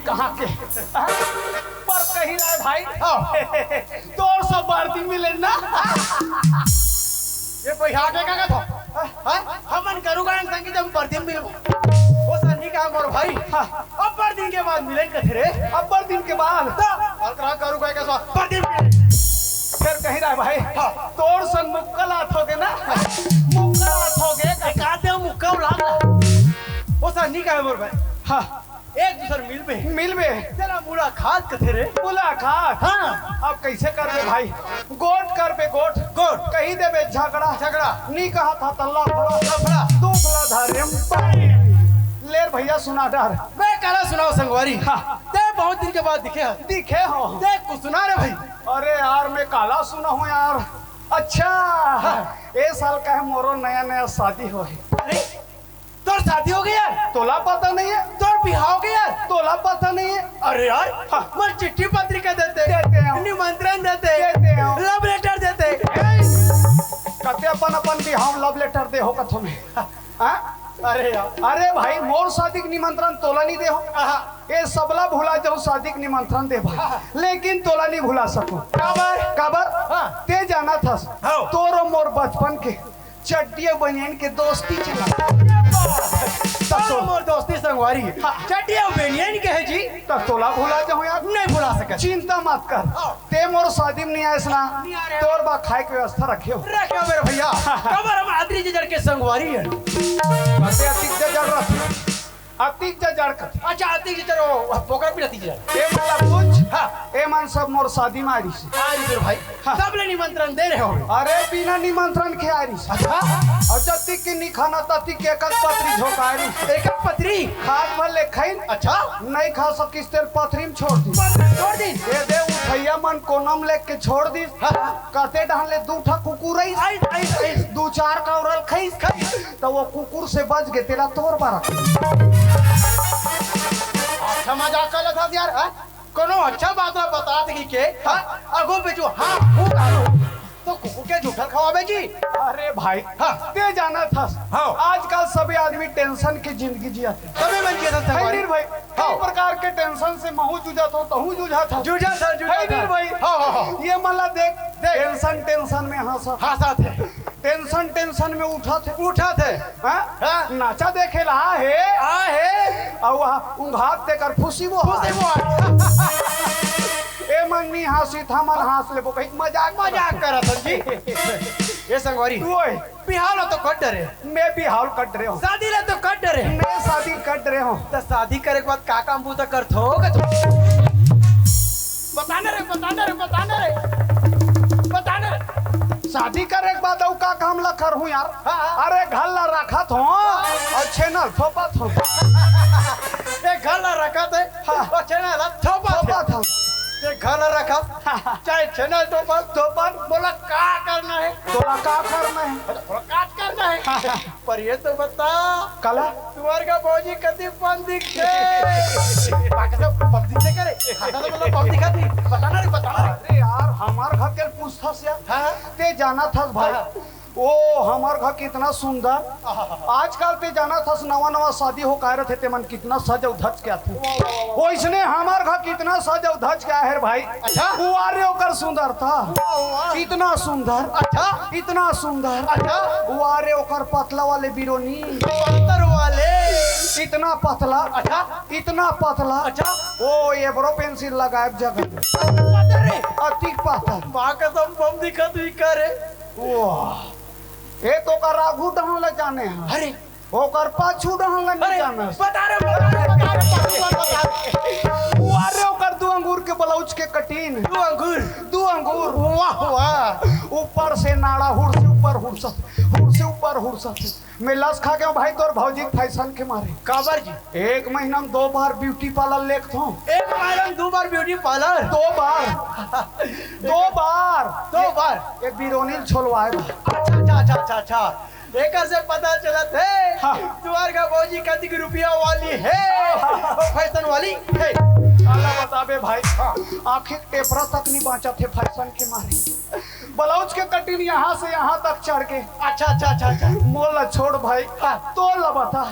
कहाँ के पर कहीं रहा भाई तो सब बारती मिले ना ये पैसा के का था हमन करूंगा संगी जब परदिन मिल वो सन्नी का मोर भाई अब पर दिन के बाद मिलेंगे कथे रे अब पर दिन के बाद और कहां करूंगा कैसा परदिन फिर कहीं रहा भाई तोर संग मुक्कल हाथोगे ना मुक्कल हाथोगे काते मुक्का लागा वो सन्नी का मोर भाई हाँ एक दूसर मिल में तेरा मुलाकात कथे रे मुलाकात हाँ अब कैसे कर बे भाई गोट कर बे गोट कहीं दे बे झगड़ा नी कहा था तल्ला फड़ा दूसरा धर्म लेर भैया सुना डर मैं काला सुनाओ संगवारी हाँ ते बहुत दिन के बाद दिखे हो देख कुछ सुना रे भाई अरे यार मैं काला सुना हूँ यार अच्छा ये साल का है मोरो नया शादी हो है अरे तोर शादी हो गई यार तोला पता नहीं है तोर बिहाव हो गया यार तोला पता नहीं है अरे यार हाँ। मैं चिट्ठी पत्रिका देते हैं निमंत्रण देते हैं लव लेटर देते कते अपन बिहाव लव लेटर दे हो कथो में अरे यार अरे भाई मोर शादी के निमंत्रण तोला नहीं दे हो ये सबला भुला जाओ शादी के निमंत्रण दे भाई लेकिन तोला नहीं भुला सको काबर ते जाना था तोरो मोर बचपन के चड्डिया बनियान के दोस्ती चला मोर दोस्ती संगवारी चड्डिया बनियान के है जी तब तोला भुला जाओ यार नहीं भुला सके चिंता मत कर ते मोर शादी में नहीं आए ना तोर बा खाए के व्यवस्था रखियो मेरे भैया कबर हम आदरी जड़ के संगवारी है अतिक जड़ अच्छा आती चलो पोकर भी रहती है ए मतलब कुछ ए मन सब मोर शादी में आरी से आज मेरे भाई सब ले निमंत्रण दे रहे हो अरे बिना निमंत्रण के आरी से अच्छा और जतिक के नहीं खाना ततिक के एक पत्री झोकारी एक पत्री खाद भर ले खाई अच्छा नहीं खा सकिस तेरे पथरी में छोड़ दी दे दे उठैया मन कोनम ले के छोड़ दी कहते डाले दूठा कुकुर दू चार का औरल खई तो वो कुकुर से बच गए तेरा तोर बारा अच्छा मजाक कर था यार कोनो अच्छा बात बता दी के अगो पे जो हाँ तो कुकुर के झूठा खवाबे जी अरे भाई ते जाना था आजकल सभी आदमी टेंशन की जिंदगी जियाते सभी मन किया था भाई कई प्रकार के टेंशन से महू जूझा था तहू जूझा था भाई ये मला देख टेंशन में हंसा थे टेंशन में उठा थे नाचा देखे रहा है उंघात देकर खुशी वो ए मंगनी हासी था मन हास ले कहीं मजाक करा था जी ये संगवारी बिहाल तो कट डरे मैं बिहाल कट रहे हूँ शादी ले तो कट डरे मैं शादी कट रहे हूँ तो शादी करे के बाद का काम पूछा कर थो बताने रे शादी करे के बाद का काम ला कर हूँ यार अरे घर ला रखा था और छेनल थोपा था घर ला रखा थे और छेनल थोपा था घर रखा चाहे चैनल तो बोला का करना है पर ये तो बता कला तुम्हारे का भौजी कति पन दिखे पन दिखे करे तो मतलब पन दिखाती बताना अरे यार हमार घर के पूछता से ते जाना था भाई ओ हमार घर कितना सुंदर आजकल पे जाना था नवा शादी हो कह रहे थे मन कितना सजव धज क्या थे वैसने हमार घर कितना सजव धज क्या है भाई अच्छा वारे होकर सुंदर था इतना सुंदर इतना सुंदर वारे होकर पतला वाले बिरोनी वाले इतना पतला इतना पतला ओ ये बड़ो पेंसिल लगाए जगह अति पतला माँ का तुम बम दिखा तू करे ए तो का राघू डहन ले जाने हैं अरे ओकर पाछू डहन ले नहीं जाने बता रे वारे ओकर दो अंगूर के ब्लाउज के कटीन दो अंगूर वाह ऊपर से नाड़ा हुड़ से ऊपर हुड़सत मैं लस खा गया भाई तोर भौजी फैशन के मारे काबर जी एक महीना में 2 बार ब्यूटी पार्लर लेख था एक महीना में 2 बार ब्यूटी पार्लर 2 बार एक बिरोनील छोलवाए अच्छा एक से पता चला थे तुम्हारे का भौजी कति रुपया वाली है फैशन वाली है अल्लाह बताबे भाई आखिर टेपरा तक नहीं बाँचा थे फैशन के मारे ब्लाउज के कटिंग यहाँ से यहाँ तक चढ़ के अच्छा मोला छोड़ भाई तो ला बता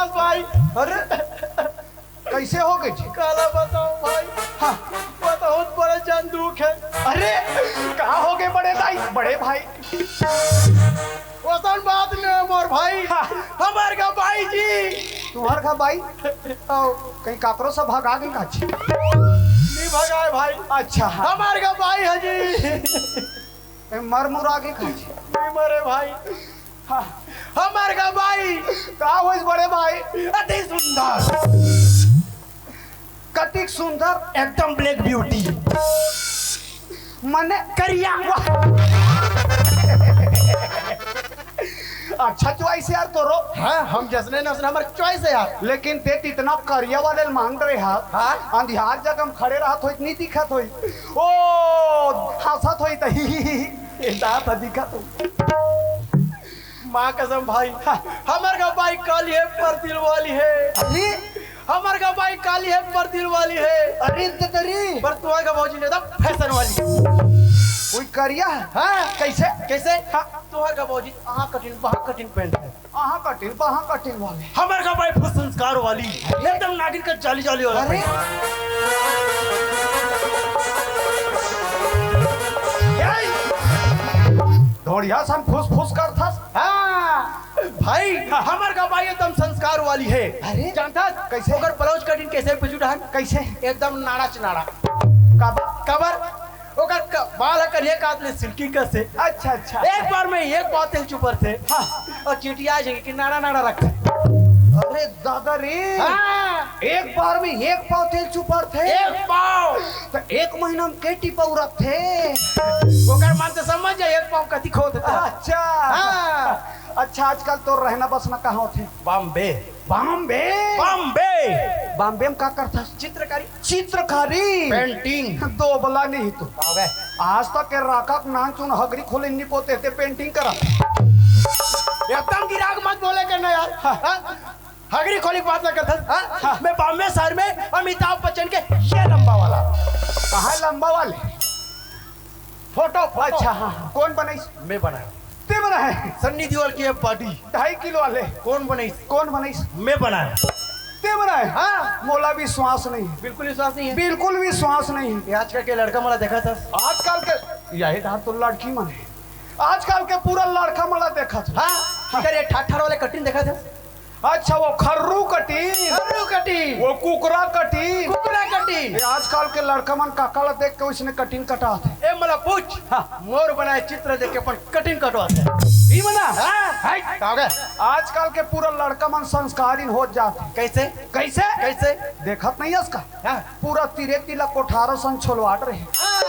सुंदर भाई। अरे कैसे हो गई जी? काला बताओ भाई। हाँ बहुत बड़ा जान दुख है। अरे कहाँ हो गए बड़े भाई? बड़े भाई वतन बात में मोर भाई। हाँ। हमार का भाई जी। तुम्हार का भाई कहीं काकरो से भागा गई का जी? नहीं भगाए भाई। अच्छा हाँ। हमार का भाई है जी। मर मुरा गई का जी? नहीं मरे भाई। हाँ हमार का भाई कहाँ हो इस बड़े भाई? अति सुंदर, कटिक सुंदर, एकदम ब्लैक ब्यूटी, मने करिया। अच्छा चॉइस यार तोरो। हाँ हम जसने नसने हमारे चॉइस है यार। लेकिन ते इतना करिया वाले मांग रहे हाथ। हाँ? अंधियार जगह हम खड़े रहत होई नहीं दिखत होई। ओ हंसत होई तही दांत दिखत होई। माँ कसम भाई। हमार का भाई काली है पर दिल वाली है। अरे हमार का भाई काली है पर दिल वाली है। अरे तरी पर तुम्हारे का भौजी ने फैशन वाली। कोई करिया है? हाँ कैसे? कैसे? हाँ तुम्हारे का भौजी आहाँ कटिंग वहाँ कटिंग पेंट है। आहा कटिंग वहाँ कटिंग वाले। हमारे का भाई फुल संस्कार वाली, एकदम नागिन का जाली जाली वाला। अरे धोड़िया सन फुस फुस कर था। हाँ भाई हमार का भाई एकदम संस्कार वाली है। अरे जानता कैसे? अगर ब्लाउज कटिंग कैसे पे जुटा है? कैसे? एकदम नाड़ा चनाड़ा काबा? कबर ओकर बाल करिए काट ले सिल्की का से। अच्छा अच्छा। एक बार में एक बात है चुपर थे। हाँ। और चीटिया आ जाएगी कि नाड़ा नाड़ा रखे। अरे दादा रे। हाँ एक बार में एक पाव तेल चुपर थे। एक पाव तो एक महीना में केटी पौरा थे। ओकर मान से समझ जाए एक पाव कथी खो देता। अच्छा हाँ। अच्छा आजकल तो रहना बसना कहाँ होते? बॉम्बे। बॉम्बे। बॉम्बे बॉम्बे में क्या करता? चित्रकारी, चित्रकारी, पेंटिंग। दो बला नहीं तो आज तक के राका नान चुन हगरी खोले नहीं पोते थे पेंटिंग करा। एकदम गिराक मत बोले करना यार। हाँ? हगरी खोली बात ना करता। हाँ? मैं बॉम्बे शहर में अमिताभ बच्चन के ये लंबा वाला। कहाँ लंबा वाले? फोटो अच्छा हाँ। कौन बनाई? मैं बनाया। ते बना है? सन्नी देओल की बॉडी 2.5 किलो वाले। कौन बनाई? कौन बनाई? मैं बनाया। ते बना है? हाँ मोला विश्वास नहीं है। बिल्कुल विश्वास नहीं है। बिल्कुल विश्वास नहीं है। ये आजकल के लड़का मला देखा था। आजकल के यही धार तो लड़की मन है। आजकल के पूरा लड़का मला देखा था। हाँ ये ठाठार वाले कटिंग देखा था। अच्छा वो खर्रू कटी, खर्रू कटिंग, वो कुकरा कटी, कुकरा कटिंग। आजकल के लड़का मन काकाला देख के उसने कटिंग कटा थे। ए मला पूछ। हाँ। मोर बनाए चित्र देख के अपन कटिंग कटवाते हैं। ई बना? हाँ। आजकल के पूरा लड़का मन संस्कारी हो जाते। कैसे? कैसे? कैसे? देखत नहीं है इसका? हाँ। पूरा तिरे तिला कोठारा सन छोलवाट रहे। हाँ।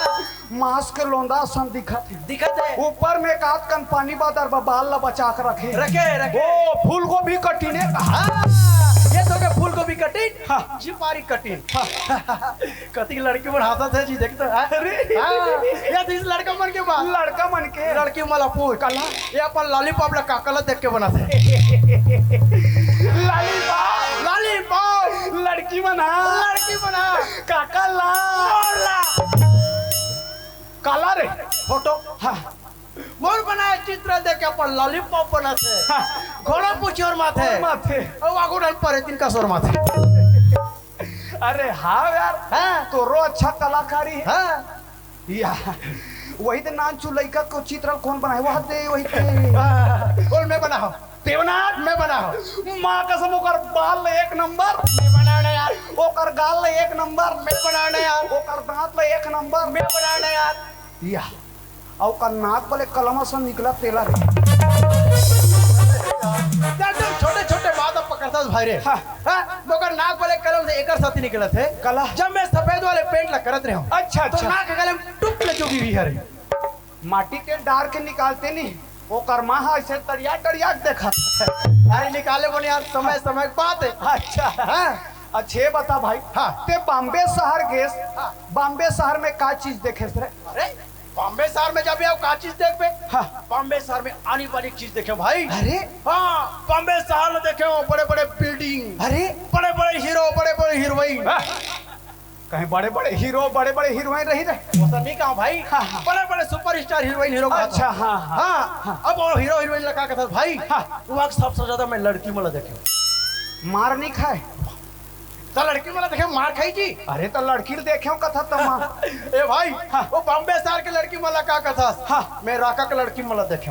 मांस के लोंदा सन दिखत है। दिखत है। ऊपर में एक आध कन पानी बादर बाल ला बचा के रखे। रखे। ओ फूल को भी कटीने। हाँ। ये तो के फूल को भी कटिंग। हाँ। चिपारी कटिंग। हाँ। कति लड़की मन हाथत है जी देखते। अरे ये तो इस लड़का मन के बात। लड़का मन के लड़की मला पूछ कला ये अपन लॉलीपॉप ला काकला देख के बना थे। लॉलीपॉप लॉलीपॉप लड़की बना। लड़की बना काका ला काला रे फोटो। हाँ। मोर बनाए चित्र देख के अपन लॉलीपॉप बना थे। घोड़ा पूछी और माथे माथे और आगू डाल पर तीन का सोर माथे। अरे हाँ यार। हाँ। तोरो अच्छा कलाकारी है। हाँ। या वही तो नानचू लड़का को चित्र कौन बनाए? वह दे वही ते बोल मैं बना हूँ। देवनाथ मैं बना हूँ। माँ कसम ओकर बाल ले एक नंबर। मैं बनाना यार। ओकर गाल ले एक नंबर। मैं बनाना यार। ओकर दांत ले एक नंबर। मैं बनाना यार। या और का नाक वाले कलमा से निकला तेला रे। एकदम छोटे छोटे बात अब पकड़ता भाई रे। हाँ। हाँ। मगर नाक वाले कलम से एकर साथी निकले थे कला। जब मैं सफेद वाले पेंट ला करत रहा हूँ। अच्छा तो अच्छा। नाक के कलम टुक ले चुकी हुई है। माटी के डार के निकालते नहीं वो कर्मा ऐसे तरिया तरिया देखा। अरे निकाले बोले यार समय समय की बात है। अच्छा हाँ। अच्छे बता भाई। हाँ। ते बॉम्बे शहर गेस। बॉम्बे शहर में का चीज देखे रे? अरे बॉम्बे शहर में जब आओ का चीज देख पे। हाँ। बॉम्बे शहर में आने वाली चीज देखे भाई। अरे हाँ बॉम्बे शहर में देखे हो बड़े बड़े बिल्डिंग, अरे बड़े बड़े हीरो, बड़े बड़े हीरोइन। कहीं बड़े बड़े हीरो बड़े बड़े हीरोइन रही रहे। वो सब नहीं कहा भाई। हाँ, हाँ। बड़े बड़े सुपरस्टार हीरोइन हीरो। अच्छा हाँ हाँ। हाँ। अब वो हीरो हीरोइन लगा के था भाई। हाँ। वहाँ सबसे ज्यादा मैं लड़की मला देखे। मार नहीं खाए तो लड़की मला देखे मार खाई जी। अरे तो लड़की देखे कथा तो माँ ए भाई हाँ। वो बॉम्बे शहर के लड़की मला का कथा हाँ। मैं राका के लड़की मला देखे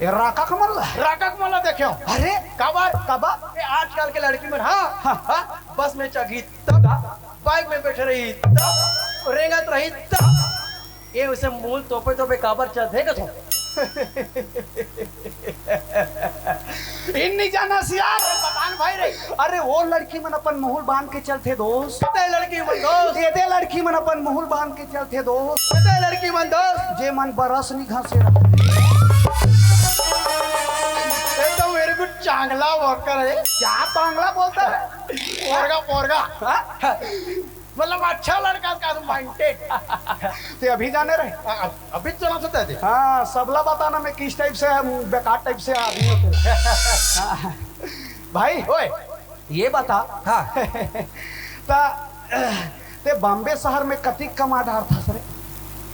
ये राका कमल राका के मला देखे अरे काबार कबा ये आजकल के लड़की में हाँ हाँ। हाँ बस में चगी तब बाइक में बैठे रही तब रेंगत रही तब ये उसे मूल तोपे तोपे काबर चल देगा तो इन नहीं जाना सियार पठान भाई रे अरे वो लड़की मन अपन मुहुल बांध के चलते दोस्त पता है लड़की मन दोस्त ये दे लड़की मन अपन मुहुल बांध के चलते दोस्त पता है लड़की मन दोस्त जे मन बरस नहीं घासे ये तो मेरे को चांगला वर्कर है क्या बांग्ला बोलता है पोरगा पोरगा हाँ? मतलब अच्छा लड़का का तुम माइंडेड ते अभी जाने रहे अभी तो ना सोता थे हाँ सबला बताना मैं किस टाइप से बेकार टाइप से आदमी होते हाँ। भाई ओए ये बता हाँ ता ते बॉम्बे शहर में कतिक कमा डार था सर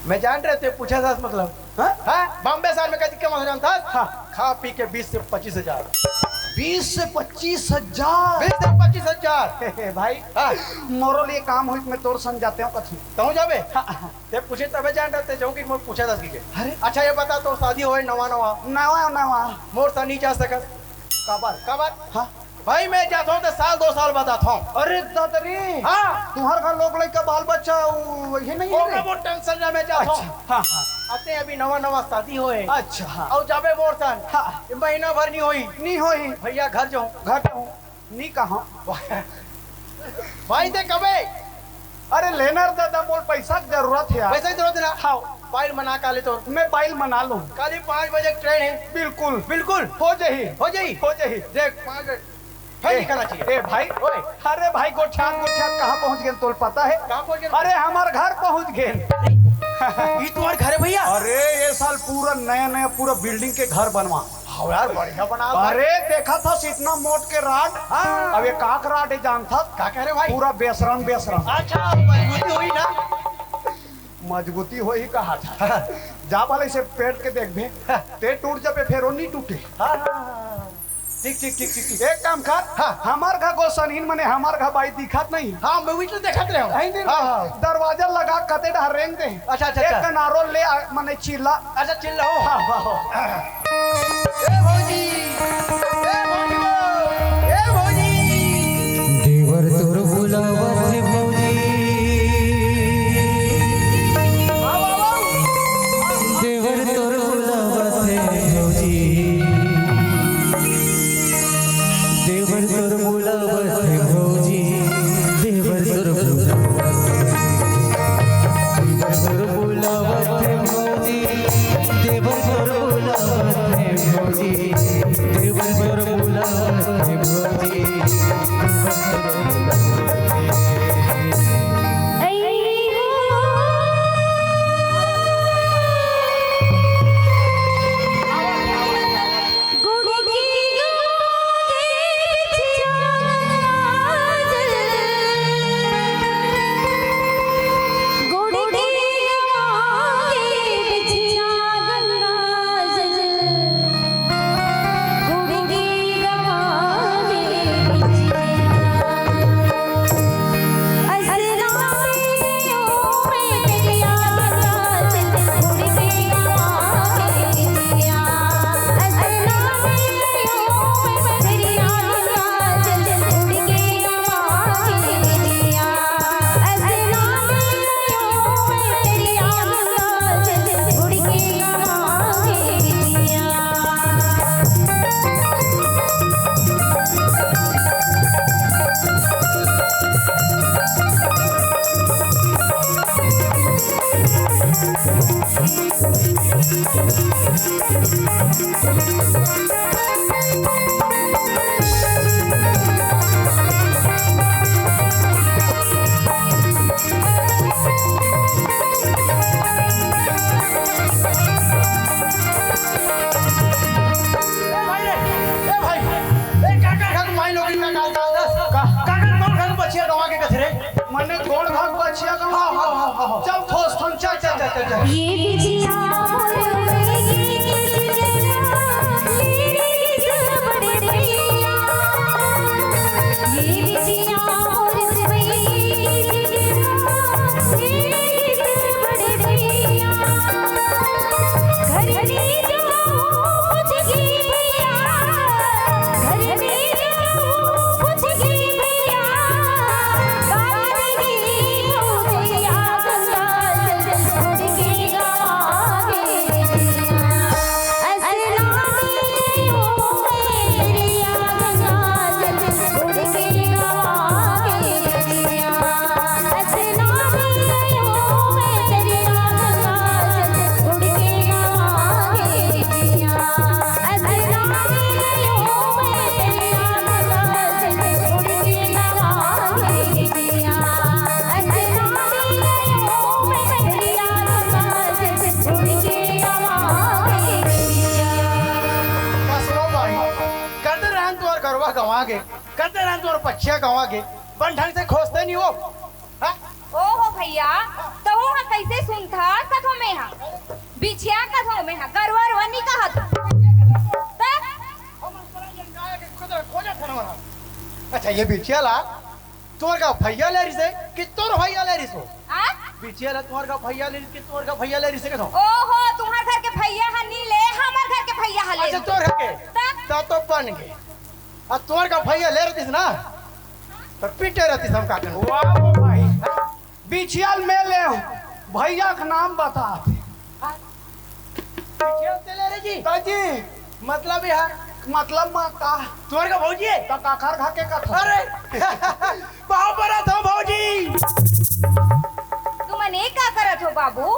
मैं जान रहे थे पूछा था मतलब हाँ? हाँ बॉम्बे शहर में कभी कमा जानता हाँ। खा पी के 20 से 25 हजार 20 से 25 हजार 20 से 25 हजार भाई हाँ मोरो लिए काम हुई मैं तोर संग जाते हूँ कथी कहूँ जाबे हाँ। ते पूछे तबे जान रहे थे कि मैं पूछा था कि अरे अच्छा ये बता तो शादी होए नवा नवा नवा नवा मोर सा नहीं जा सकत कबर कबर हाँ भाई मैं जाता हूँ तो साल 2 साल बाद आता हूँ अरे दादरी हाँ तुम्हारे घर लोग लड़का बाल बच्चा ये नहीं है रे? वो टेंशन ना मैं जाता अच्छा हूँ हाँ हाँ आते अभी नवा नवा शादी होए अच्छा हाँ और जाबे मोर सन हाँ। महीना भर नहीं होई नहीं होई भैया घर जाऊँ घट हूँ नहीं कहा भाई दे कबे अरे लेना दादा मोल पैसा की जरूरत है यार पैसा की जरूरत है ना हाँ फाइल मना काले तो मैं बाइल मना लूँ कल 5 बजे ट्रेन है बिल्कुल बिल्कुल हो जाही हो जाई हो जाही देख 5 बजे फिर निकलना चाहिए ए भाई ओए अरे भाई गोठियात गोठियात कहाँ पहुँच गए तोल पता है कहाँ पहुंच गए अरे हमार घर पहुँच गए ये तुम्हारे घर है भैया अरे ये साल पूरा नया नया पूरा बिल्डिंग के घर बनवा हाँ यार बढ़िया बना अरे देखा था इतना मोट के राड हाँ। अब ये काक राड है जानता क्या कह रहे भाई पूरा बेसरम बेसरम अच्छा मजबूती हुई ना मजबूती हो ही कहा था जा वाले से पेट के देख भे ते टूट जाबे फिर वो नहीं टूटे ठीक ठीक ठीक ठीक एक काम कर हाँ। हमार घर गोसनहीन मने हमार घर बाई दिखत नहीं हाँ मैं भी तो देखत रहे नहीं हूँ नहीं हाँ हाँ दरवाजा लगा कते डर रेंग दे अच्छा अच्छा एक अच्छा कनारो ले मने चिल्ला अच्छा चिल्ला हो हाँ हाँ ए भौजी ए भौजी ए भौजी देवर तोर बुलावत भौजी देवर तोर बुलावत भौजी देवर तोर बुलावत भौजी देवर तोर बुलावत भौजी देवर तोर बुलावत भौजी देवर तोर बुलावत भौजी मने गोड़ भाग बचिया का हाँ चल ठोस ठोस चल ये बिछिया मोर गंवा गे कहते ना तोर पक्षिया गंवा गे बन ढंग से खोजते नहीं हो हाँ? ओहो भैया तो वहाँ कैसे सुनता कथो में हा बिछिया कथो में हा गरवर वनी कहत अच्छा ये बिछिया ला तोर का भैया ले रिसे कि तोर भैया ले रिसो आ बिछिया ला तोर का भैया ले कि तोर का भैया ले रिसे कथो ओहो तुम्हार घर के भैया हनी ले हमर घर के भैया हले अच्छा तोर के तो बन गए अब तोर का भैया ले रही ना तो पीटे रहती हम का करूं वाह वो भाई बिछियाल में ले भैया का नाम बता बिछिया से ले रही जी जी मतलब यह मतलब मैं का तोर का भौजी है तो काकर खा के कथा अरे बहुत बड़ा था भौजी तुमने का करत हो बाबू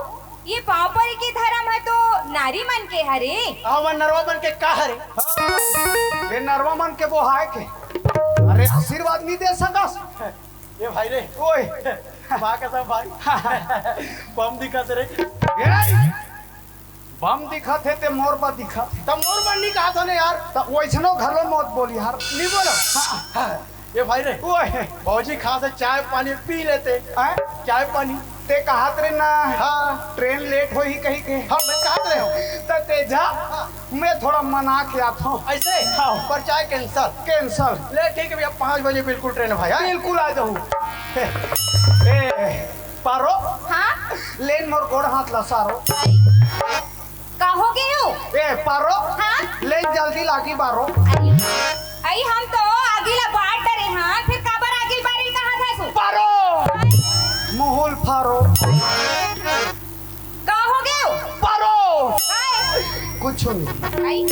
ये पाँव परी की धर्म है तो नारी मन के हरे आवन नरवा बन के का हरे ये नरवा मन के वो हाय के अरे आशीर्वाद नहीं दे सकस ये भाई रे ओए मां का सब भाई बम दिखाते रे ए, बम दिखा थे ते मोर पर दिखा थे तब मोर बन नहीं कहा था ने यार तो वैसनो घरलो मत बोली यार नहीं बोलो हाँ, ये भाई रे ओए भौजी खा से चाय पानी पी लेते हैं? चाय पानी ते कहात रे ना हाँ ट्रेन लेट हो ही कहीं के हाँ मैं कहा रहे हो तो तेजा मैं थोड़ा मना के आता हूँ ऐसे हाँ। पर चाय कैंसल कैंसल ले ठीक है भैया 5 बजे बिल्कुल ट्रेन है भाई हाँ? बिल्कुल आ जाऊँ ए पारो हाँ लेन मोर गोड़ हाथ ला सारो कहोगे हो ए पारो हाँ लेन जल्दी लागी बारो आई हम तो आगिला बाट डरे हाँ फिर काबर आगिल बारी कहाँ था सो पारो मुहुल फारो कहोगे हो पारो काय कुछ नहीं आई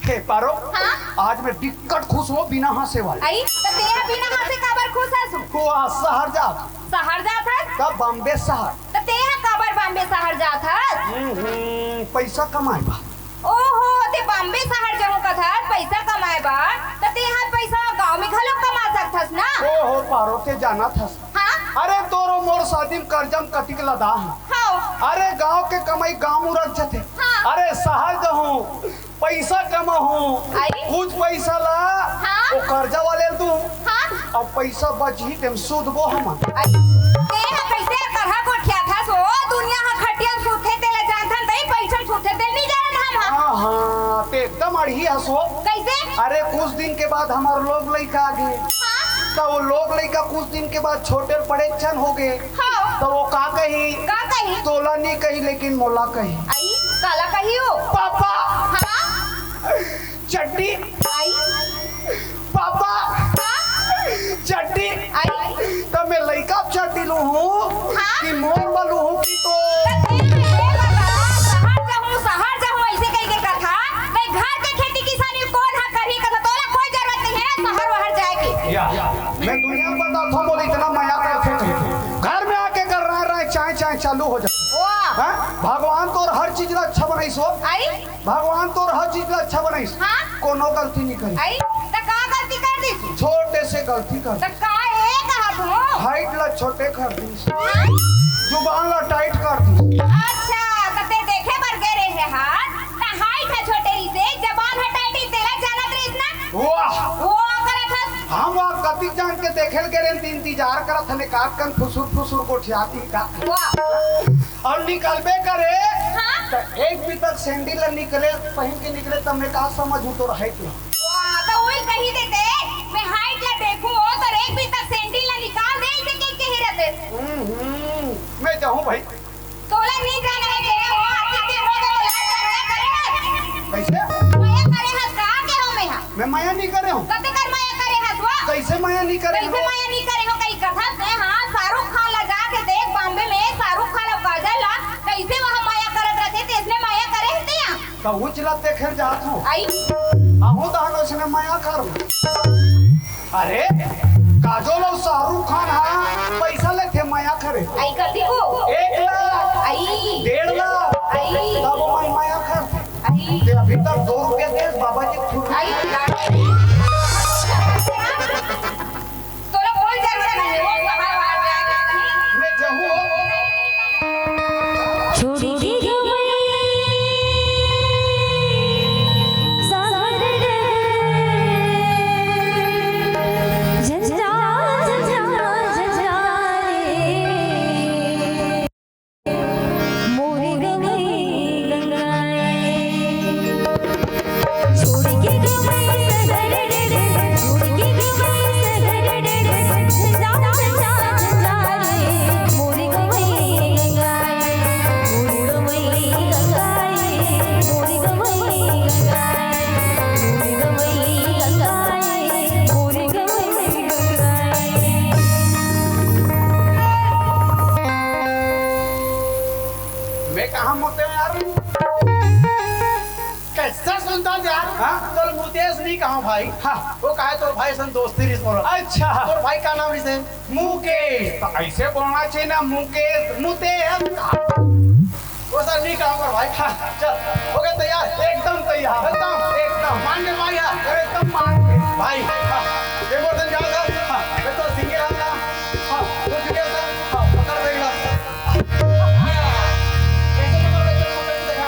हे पारो हाँ आज मैं दिक्कत खुश हो बिना हंसे वाले आई तो तेरा बिना हाथ से काबर खुश है सो को शहर जा शहर जात है तब बॉम्बे शहर तो तेरा काबर बॉम्बे शहर जात है पैसा कमाए बा ओहो ते बॉम्बे शहर जाऊं का था पैसा कमाए बा तो ते हाथ पैसा गांव में घलो कमा सकथस ना ओ हो पारो ते जाना था हाँ अरे तोरो मोर शादी में कर्जम कटिक लदा हाँ अरे गांव के कमाई गांव उरक जते हाँ। अरे शहर जाऊं पैसा कमा हूँ आई। कुछ पैसा ला हाँ। वो कर्जा वाले दू हाँ अब पैसा बच ही तेम सूद बो हम आई ते हा कैसे करहा कोठिया था सो दुनिया हा खटिया सुथे तेला जानथन दई पैसा सुथे ते नहीं जानन हम हाँ हाँ ते एकदम अड़ही हसो कैसे अरे कुछ दिन के बाद हमारे लोग लड़का आ गए हाँ तो वो लोग लड़का कुछ दिन के बाद छोटे बड़े छन हो गए हाँ तो वो का कही का कही तोला नहीं कही लेकिन मोला कही आई काला कही हो पापा हाँ चड्डी आई पापा हाँ चड्डी आई तो मैं लड़का चड्डी लू हूँ हाँ। कि मोर वालू हूँ कि तो शहर जाऊं ऐसे कहीं के कथा मैं घर के खेती किसानी कौन हा करही कथा तोला कोई जरूरत नहीं है शहर वहर जाए की मैं दुनिया में बताता हूँ बोले इतना माया करते थे घर में आके कर रहे चाय चाय चालू हो जाए वाह हाँ? भगवान तो हर चीज ला अच्छा बनाई सो आई भगवान तो हर चीज ला अच्छा बनाई हाँ कोनो गलती नहीं करी आई त का गलती कर दी छोटे से गलती कर त का ए कहा तू हाइट ला छोटे कर दी जुबान ला टाइट कर दी अच्छा त ते देखे बर गए रहे हाथ त हाइट है छोटे ही से जबान हटाई दी तेरा जानत रही इतना वाह वो करत हस हम वहाँ कति जान के देखे के इंतजार करत हने काट कन फुसुर फुसुर को ठियाती का वाह और निकलबे करे हाँ तो एक भी तक सैंडल निकले पहन के निकले तब मैं कहा समझू तो रहे क्यों वाह तो वही कही देते मैं हाइट ला देखूं तो एक भी तक सैंडल ला निकाल दे इसे के ही रहते मैं जाऊँ भाई तोला नहीं जाने है के वो आती के हो गए करे कैसे माया करे हस का के हो मैं मैं माया नहीं करे हूँ कते कर माया करे हस वो कैसे माया नहीं करे कैसे हूँ? माया नहीं करे हो कई कथा से हां शाहरुख खान ला जाके देख बॉम्बे में शाहरुख खान और काजल ला कैसे वहां माया करत रहते थे इसने माया करे थे यहां तो उचला देखे जात हूँ आई आहू दान उसने माया कर अरे काजोल और शाहरुख खान हाँ पैसा लेते माया करे आई कती को 1 लाख आई 1.5 लाख आई तब मैं माया कर आई ते अभी तक 2 रुपये दे बाबा जी छूट आई तोला कोई जरूरत नहीं है वो बाहर बाहर जाएगा नहीं मैं जाऊँ छोड़ी दी गई सागर सुना यार हाँ? तो मुतेश नहीं कहा भाई हाँ। वो कहे तो भाई सन दोस्ती रिस बोलो अच्छा तो भाई का नाम रिसे मुकेश तो ऐसे बोलना चाहिए ना मुकेश मुतेश वो सर नहीं कहूँगा भाई चल हो गया तैयार एकदम तैयार एकदम मान गए भाई यार एकदम मान के भाई ये बोलते जाओ सर मैं तो सिंगे आता तो सिंगे सर पकड़ देगा कैसे पकड़ लेते हो पकड़ देगा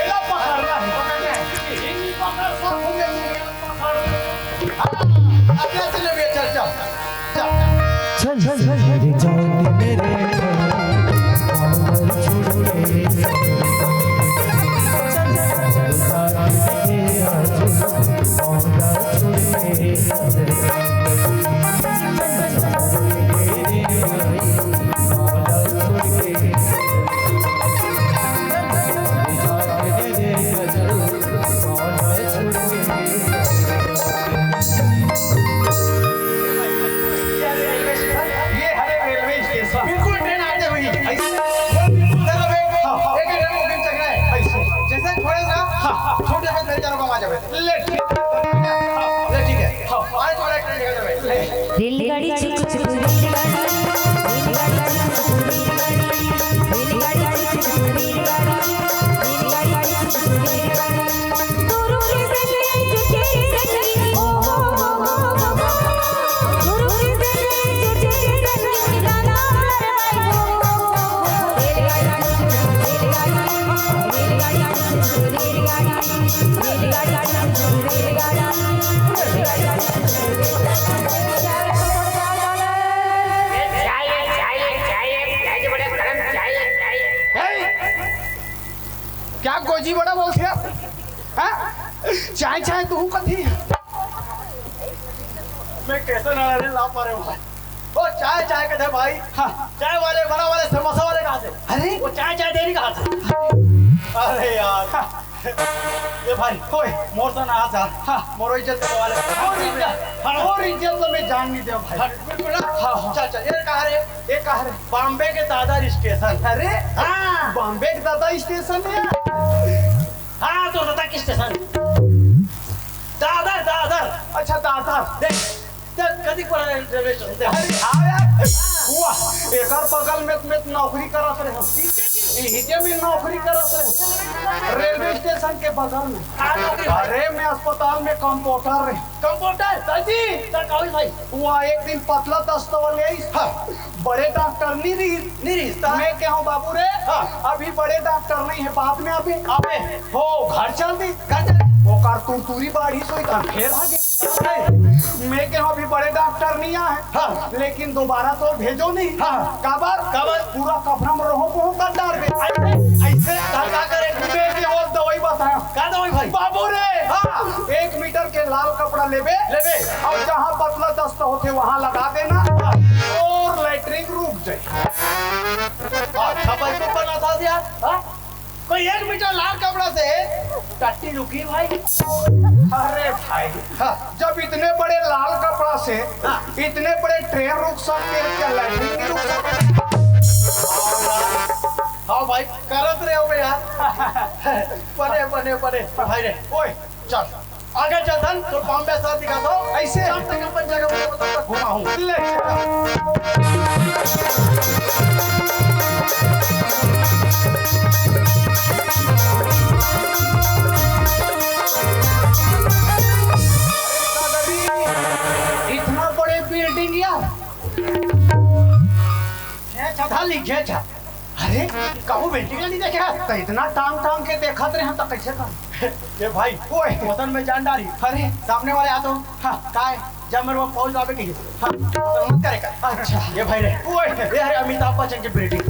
एला पकड़ना है पकड़ना है हिंदी पकड़ सब हो गया पकड़ अपने से ले चल चल चल चल चल चल मेरे जान मेरे ये हरे रेलवे स्टेशन बिल्कुल ट्रेन आते हुई ऐसे जैसे छोड़ेगा छोटे से मेरे चारों को आ जावे ले ठीक ले ठीक है आज वाला ट्रेन निकल जावे रेलगाड़ी छुक छुक रेलगाड़ी क्या गोजी बड़ा बोलते हैं चाय चाय तू कथी मैं कैसे नारे ला पा रहे हूँ भाई वो चाय चाय कहते भाई चाय वाले बड़ा वाले समोसा वाले कहाँ से अरे वो चाय चाय देनी कहाँ से अरे यार ये भाई कोई मोर से ना आ मोरो इज्जत के वाले और इज्जत तो मैं जान नहीं दे भाई बिल्कुल ना चल चल ये कहाँ रे ये कहा रे बॉम्बे के दादर स्टेशन अरे हाँ बॉम्बे के दादा स्टेशन है हाँ तो दादा किस स्टेशन दादर दादर अच्छा दादा देख देख कदी पर रेलवे स्टेशन देख अरे हाँ यार वाह एकर बगल में नौकरी करत रहे हिजे में नौकरी करत रहे रेलवे स्टेशन के बगल में कहाँ नौकरी भाई अरे मैं अस्पताल में कंपाउंडर रहे कंप्यूटर दादी तक कहाँ भाई वहाँ एक दिन पतला दस्त वाले बड़े डॉक्टर नहीं रिश्ता मैं क्या हूँ बाबू रे अभी बड़े डॉक्टर नहीं है बाद में अभी अबे हो घर चल दी कर दे वो कारतूरी बाढ़ी सोई का फिर आगे मैं क्या अभी बड़े डॉक्टर नहीं आए लेकिन दोबारा तो भेजो नहीं काबर पूरा कफरा में रहो को कर डाल दे ऐसे क्या करे मैं के और दवाई बताया का दवाई भाई बाबू रे 1 मीटर के लाल कपड़ा लेबे और जहाँ पतला दस्त होते वहाँ लगा देना और लेटरिन रुक जाए अच्छा भाई को बना था यार कोई 1 मीटर लाल कपड़ा से टट्टी लुकी भाई अरे भाई जब इतने बड़े लाल कपड़ा से इतने बड़े ट्रेन रुक सकते हैं क्या लाइटिंग नहीं रुक सकते हाँ भाई करत रहे हो यार बने बने बने भाई रे ओए चल आगे चल धन तो बॉम्बे साथ दिखा दो ऐसे जब तक अपन जगह घुमा हूँ ले इतना बड़े बिल्डिंग यार छा अरे कहूँ बिल्डिंग नहीं देखा तो इतना टांग टांग के देखत रहे हैं तो कैसे कर ये भाई ओए वतन में जान डाली अरे सामने वाले आ तो का है जब मेरे को फौज आवे की तो मत करे कर अच्छा ये भाई रे ओए ये है अमिताभ बच्चन की बिल्डिंग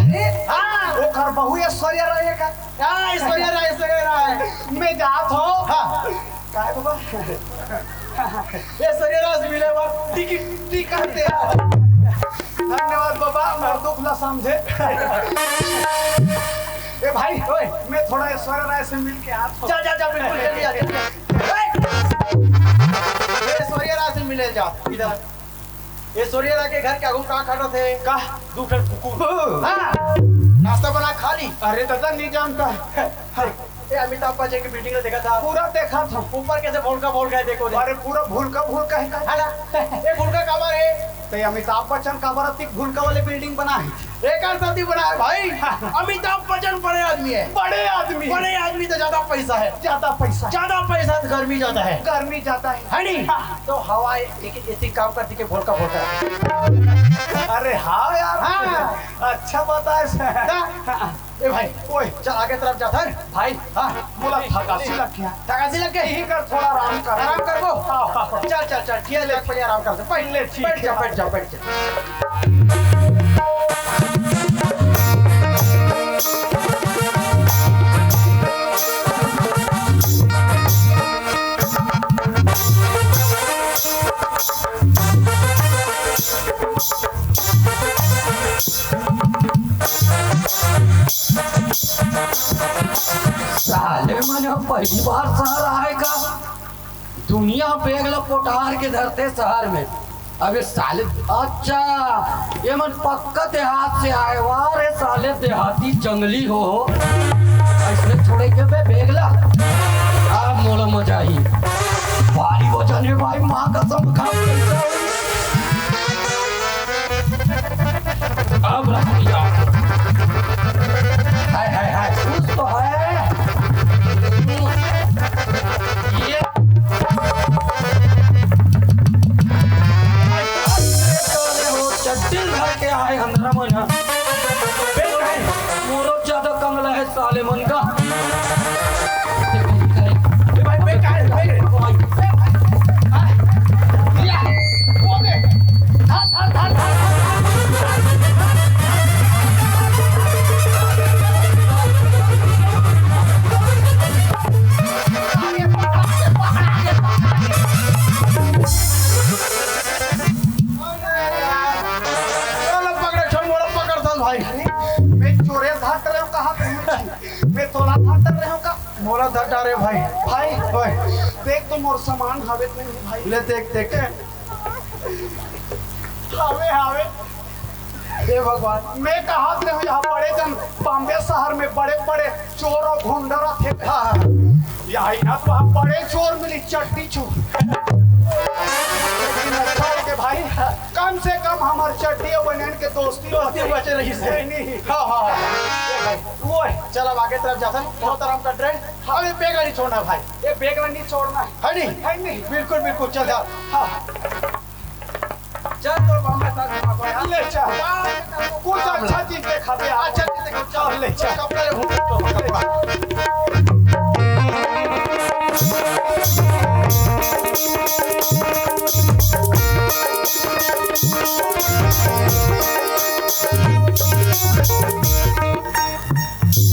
अरे हाँ वो कर बहु ऐश्वर्या रहेगा हाँ ऐश्वर्या राय मैं जात हो हाँ काय बाबा ऐश्वर्या राय से मिले बार टिकट करते धन्यवाद बाबा मर्दुक ना समझे ए भाई ओए मैं थोड़ा ऐश्वर्या राय से मिल के आता हूं जा जा जा बिल्कुल जल्दी आ ऐश्वर्या राय से मिले जा इधर ऐश्वर्या राय के घर क्या घूम कहाँ खड़ा थे का दूसरे कुकुर हाँ नाश्ता बना खा ली अरे दादा नहीं जानता ये अमिताभ बच्चन की बिल्डिंग में देखा था, पूरा देखा था। ऊपर कैसे भोल का है देखो दे। अरे पूरा भूल का है का? है ना, ये भोल का कमर है। तो ये अमिताभ बच्चन का बरतिक भूल का वाले बिल्डिंग बना है। एक आदमी बना है भाई, अमिताभ बच्चन बड़े आदमी है। बड़े आदमी तो ज्यादा पैसा है, ज्यादा पैसा तो गर्मी ज्यादा है, गर्मी जाता है। है नहीं? तो हवा ऐसी काम करती है भोल का अरे हाँ यार, हाँ। अच्छा बताए। ए भाई ओए चल आगे तरफ जाता है भाई, हाँ बोला थकासी लग गया। थकासी लग गई, यही कर, थोड़ा आराम कर वो हाँ। चल ठीक है, पहले आराम कर, पहले ठीक है। बैठ जा। साले मैंने पहली बार शहर आएगा, दुनिया बेगला पोटार के धरते शहर में। अबे साले, अच्छा ये मन पक्का देहात से आए। वाह रे साले, देहाती जंगली हो ऐसे छोड़े के बे बेगला। अब मोला मजा ही भारी वजन है भाई, माँ कसम खा। अब रख दिया, हाय कुछ तो है। ये चट्टिल घर के आए अंदर मन मोरो ज्यादा कमला है साले मन का। मोला धटा रे भाई। भाई देख तो मोर सामान हवे नहीं भाई। ले देख हावे हे भगवान। मैं कहा से हूँ यहाँ बड़े जन बॉम्बे शहर में बड़े बड़े चोर और घुंडरा थे। हाँ यहाँ तो आप बड़े चोर मिली, चट्टी चोर। लेकिन अच्छा है कि भाई कम से कम हमारे चट्टी और बनियान के दोस्ती बचे रही से। नहीं। हाँ वो है। चल अब आगे तरफ जाता हूँ, बहुत आराम कर रहे हैं। हमें बेग नहीं छोड़ना भाई, ये बेग में नहीं छोड़ना है नहीं? है नहीं। बिल्कुल चल जा। हाँ चल तो बॉम्बे तक ले चल, कुछ अच्छा चीज देखा दे। अच्छा चीज देखो, चल ले चल। कपड़ा ले भूल तो कपड़ा।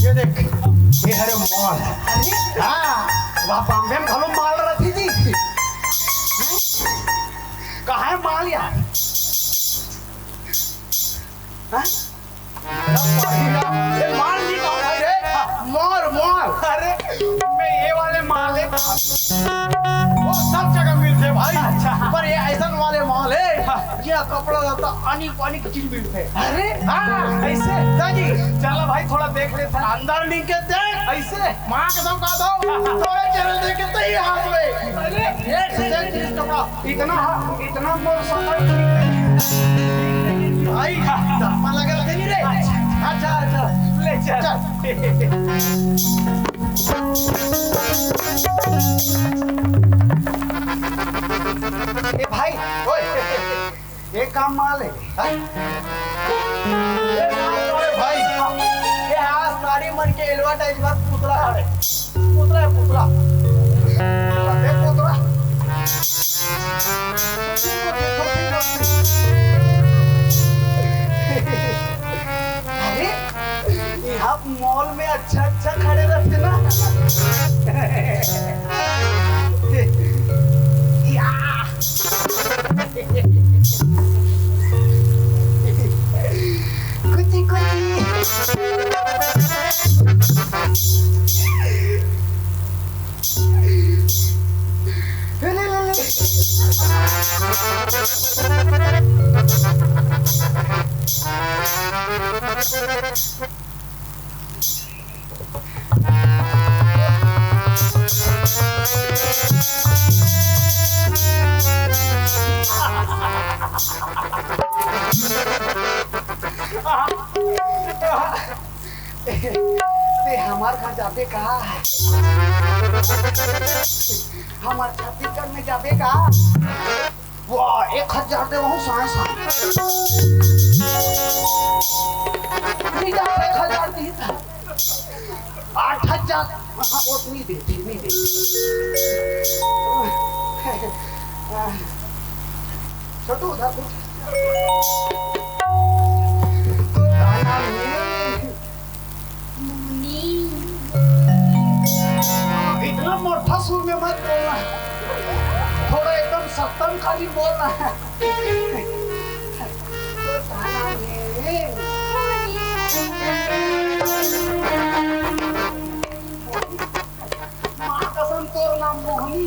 ये देख, ये हरे मॉल। हाँ वहाँ बॉम्बे में घलो माल रखी थी। कहाँ है माल यार? हाँ? ये माल नहीं कहा भाई रे, मॉल। अरे मैं ये वाले माल है। वो सब जगह मिलते भाई। अच्छा। पर ये ऐसा वाले मॉल है यहाँ कपड़ा रहता, अनेक चीज मिलते हैं। अरे हाँ ऐसे जी। चलो भाई थोड़ा देख लेते हैं। अंदर नहीं के देख, ऐसे माँ कसम खा दो, थोड़े चैनल देखे तो ही हाथ में। अरे देख चीज कपड़ा इतना मोर समझ भाई, मन लगे रखे नहीं रे। अच्छा ले चल। ए भाई ओए ये काम माल है। अरे भाई, ये आज सारी मन के एडवर्टाइज बात पुतला है, पुतला। देखो तो अरे यहाँ मॉल में अच्छा खड़े रहते ना। या कुची ते हमार घर जाबे का हमार छत्तीसगढ़ में जाबे का वाह 1000 दे वहु सांस नहीं जा 1000 दी 8000 हाँ उतनी दे छोटू उधर कुछ तो ताना इतना मोटा सुर में मत बोलना थोड़ा एकदम सत्तम खाली बोलना है तो ताना माँ कसम तोर नाम मोहनी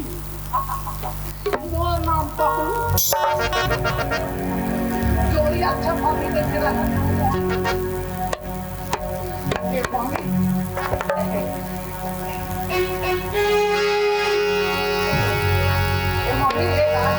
मोर नाम पकड़ू जोड़ी अच्छा मम्मी के तेरा ये मम्मी ये मम्मी ये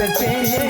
सचे